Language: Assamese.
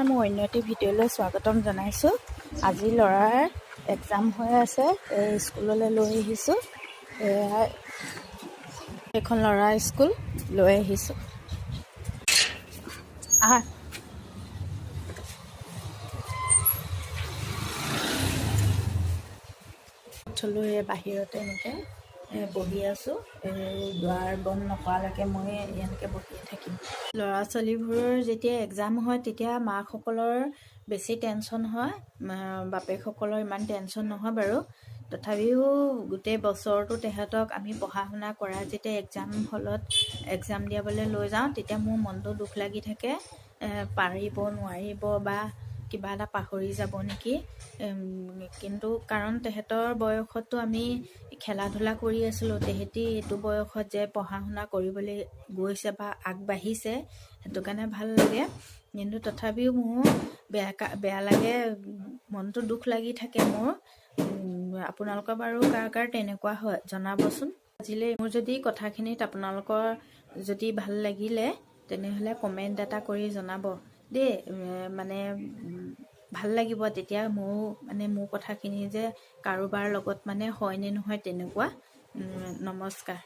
নমস্কাৰ, মই অন্য এটি ভিডিঅ'লৈ স্বাগতম জনাইছোঁ। আজি ল'ৰাৰ এক্সাম হৈ আছে, স্কুললৈ লৈ আহিছোঁ। এইখন ল'ৰাৰ স্কুল লৈ আহিছোঁ। থলোঁ বাহিৰতে এনেকৈ বহি আছোঁ। দুৱাৰ বন্ধ নকৰালৈকে মই এনেকৈ বহিয়ে থাকিম। ল'ৰা ছোৱালীবোৰৰ যেতিয়া এক্সাম হয় তেতিয়া মাকসকলৰ বেছি টেনশ্যন হয়, বাপেকসকলৰ ইমান টেনশ্যন নহয় বাৰু। তথাপিও গোটেই বছৰটো তেহেঁতক আমি পঢ়া শুনা কৰা যেতিয়া এক্সাম হলত এক্সাম দিয়াবলৈ লৈ যাওঁ তেতিয়া মোৰ মনটো দুখ লাগি থাকে। পাৰিব নোৱাৰিব বা কিবা এটা পাহৰি যাব নেকি। কিন্তু কাৰণ তেহেঁতৰ বয়সততো আমি খেলা ধূলা কৰি আছিলোঁ, তেহেঁতি এইটো বয়সত যে পঢ়া শুনা কৰিবলৈ গৈছে বা আগবাঢ়িছে, সেইটো কাৰণে ভাল লাগে। কিন্তু তথাপিও মোৰ বেয়া লাগে, মনটো দুখ লাগি থাকে মোৰ। আপোনালোকৰ বাৰু কাৰ তেনেকুৱা হয় জনাবচোন। আজিলৈ মোৰ যদি কথাখিনিত আপোনালোকৰ যদি ভাল লাগিলে তেনেহ'লে কমেণ্ট এটা কৰি জনাব দেই। মানে ভাল লাগিব তেতিয়া মোৰ কথাখিনি যে কাৰোবাৰ লগত মানে হয় নে নহয় তেনেকুৱা। নমস্কাৰ।